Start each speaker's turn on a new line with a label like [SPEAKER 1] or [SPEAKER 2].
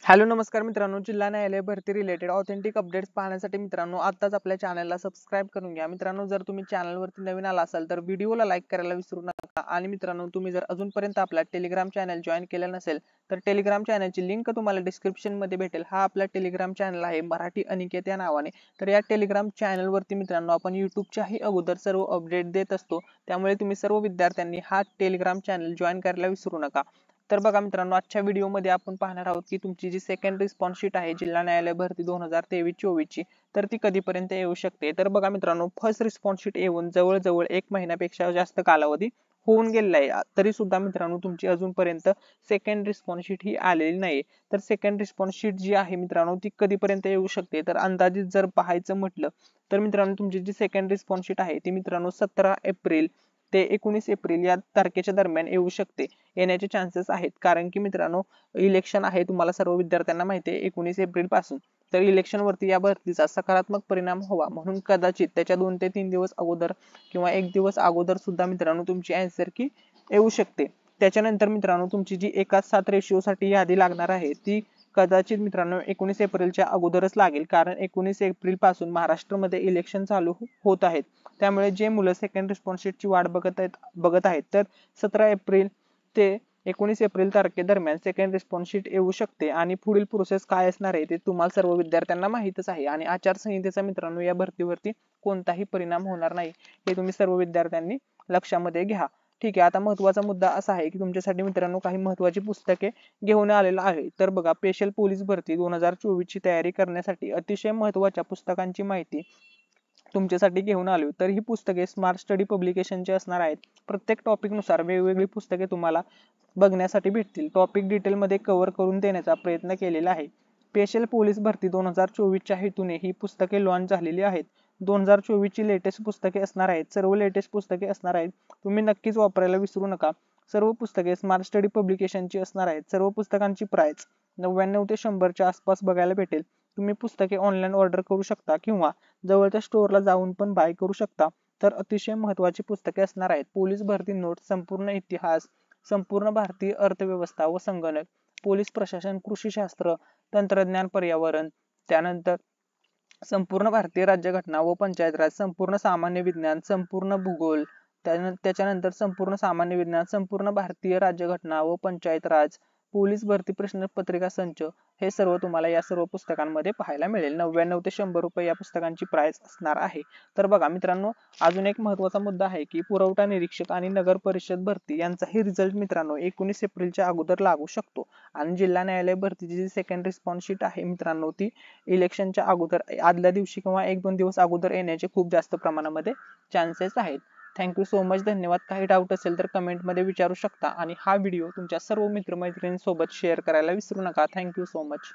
[SPEAKER 1] Hello नमस्कार मित्रांनो, जिल्हा न्यायालय भरती रिलेटेड ऑथेंटिक अपडेट्स पाहण्यासाठी मित्रांनो आत्ताच आपल्या चॅनलला सबस्क्राइब करून घ्या। मित्रांनो, जर तुम्ही चॅनलवरती नवीन आला असाल तर व्हिडिओला लाईक करायला विसरू नका। आणि मित्रांनो, तुम्ही जर अजूनपर्यंत आपला टेलिग्राम चॅनल जॉईन केलं नसेल तर टेलिग्राम चॅनलची लिंक तुम्हाला डिस्क्रिप्शन मध्ये भेटेल। हा आपला टेलिग्राम चॅनल आहे मराठी अनिकेत या नावाने। तर या टेलिग्राम चॅनलवरती मित्रांनो आपण यूट्यूबच्याही अगोदर सर्व अपडेट देत असतो, त्यामुळे तुम्ही सर्व विद्यार्थ्यांनी हा टेलिग्राम चॅनल जॉईन करायला विसरू नका। तर बघा मित्रांनो, आजच्या व्हिडिओमध्ये आपण पाहणार आहोत की तुमची जी सेकंड रिस्पॉन्स शीट आहे जिल्हा न्यायालय भरती 2023-24 ची, तर ती कधीपर्यंत येऊ शकते। तर बघा मित्रांनो, फर्स्ट रिस्पॉन्स शीट येऊन जवळजवळ 1 महिन्यापेक्षा जास्त कालावधी होऊन गेलेला आहे, तरी सुद्धा मित्रांनो तुमची अजूनपर्यंत सेकंड रिस्पॉन्स शीट ही आलेली नाही। तर सेकंड रिस्पॉन्स शीट जी आहे मित्रांनो ती कधीपर्यंत येऊ शकते, तर अंदाजित जर पाहायचं म्हटलं तर मित्रांनो तुमची जी सेकंड रिस्पॉन्स शीट आहे ती मित्रांनो 17 एप्रिल ते 19 एप्रिल या तारखेच्या दरम्यान येऊ शकते, येण्याचे चान्सेस आहेत। कारण की मित्रांनो इलेक्शन आहे, तुम्हाला सर्व विद्यार्थ्यांना माहिती आहे 19 एप्रिल पासून। तर इलेक्शन वरती या भरतीचा सकारात्मक परिणाम व्हावा म्हणून कदाचित त्याच्या 2 ते 3 दिवस अगोदर किंवा 1 दिवस अगोदर सुद्धा मित्रांनो तुमची आन्सर की येऊ शकते। त्याच्यानंतर मित्रांनो तुमची जी 1:7 रेशिओ साठी यादी लागणार आहे ती कदाचित मित्रांनो 19 एप्रिलच्या अगोदरच लागेल, कारण 19 एप्रिल पासून महाराष्ट्रामध्ये इलेक्शन चालू होत आहेत। त्यामुळे जे मुलं सेकंड रिस्पॉन्स शीट ची वाट बघत आहेत तर 17 एप्रिल ते 19 एप्रिल तारखेदरम्यान सेकंड रिस्पॉन्स शीट येऊ शकते। आणि पुढील प्रोसेस काय असणार आहे ते तुम्हाला सर्व विद्यार्थ्यांना माहितच आहे। आणि आचारसंहितेचा मित्रांनो या भरतीवरती कोणताही परिणाम होणार नाही, हे तुम्ही सर्व विद्यार्थ्यांनी लक्षामध्ये घ्या। ठीक आहे, आता महत्त्वाचा मुद्दा असा आहे की तुमच्यासाठी मित्रांनो काही महत्त्वाची पुस्तके घेऊन आलेला आहे। तर बघा, स्पेशल पोलीस भरती 2024 ची तयारी करण्यासाठी अतिशय महत्त्वाच्या पुस्तकांची माहिती तुमच्यासाठी घेऊन आलो। तर ही पुस्तके स्मार्ट स्टडी पब्लिकेशनचे असणार आहेत। प्रत्येक टॉपिक नुसार वेगवेगळी पुस्तके तुम्हाला बघण्यासाठी भेटतील। टॉपिक डिटेल मध्ये कव्हर करून देण्याचा प्रयत्न केलेला आहे। स्पेशल पोलीस भरती 2024 च्या हेतूने ही पुस्तके लॉन्च झालेली आहेत। 2024 ची लेटेस्ट पुस्तके असणार आहेत, सर्व लेटेस्ट पुस्तके असणार आहेत, तुम्ही नक्कीच वापरायला विसरू नका। सर्व पुस्तके स्मार्ट स्टडी पब्लिकेशनची असणार आहेत। सर्व पुस्तकांची प्राइस 99 ते 100 च्या आसपास बघायला भेटेल। तुम्ही पुस्तके ऑनलाईन ऑर्डर करू शकता किंवा जवळच्या स्टोअरला जाऊन पण बाय करू शकता। तर अतिशय महत्त्वाची पुस्तके असणार आहेत। पोलीस भरती नोट, संपूर्ण इतिहास, संपूर्ण भारतीय अर्थव्यवस्था व संगणक, पोलीस प्रशासन, कृषी शास्त्र, तंत्रज्ञान, पर्यावरण, त्यानंतर संपूर्ण भारतीय राज्यघटना व पंचायत राज, संपूर्ण सामान्य विज्ञान, संपूर्ण भूगोल, त्याच्यानंतर संपूर्ण सामान्य विज्ञान, संपूर्ण भारतीय राज्यघटना व पंचायत राज, पोलीस भरती प्रश्नपत्रिका संच, हे सर्व तुम्हाला या सर्व पुस्तकांमध्ये पाहायला मिळेल। 99 ते 100 रुपये या पुस्तकांची प्राइस असणार आहे। तर बघा मित्रांनो, अजून एक महत्त्वाचा मुद्दा आहे की पुरवठा निरीक्षक आणि नगर परिषद भरती यांचाही रिझल्ट मित्रांनो 19 एप्रिलच्या अगोदर लागू शकतो। आणि जिल्हा न्यायालय भरतीची जी सेकंड रिस्पॉन्स शीट आहे मित्रांनो ती इलेक्शनच्या अगोदर आदल्या दिवशी किंवा 1-2 दिवस अगोदर येण्याचे खूप जास्त प्रमाणामध्ये चान्सेस आहेत। थँक्यू सो मच, धन्यवाद। काही डाऊट असेल तर कमेंट मध्ये विचारू शकता आणि हा व्हिडिओ तुमच्या सर्व मित्रमैत्रिणींसोबत शेअर करायला विसरू नका। Thank you so much.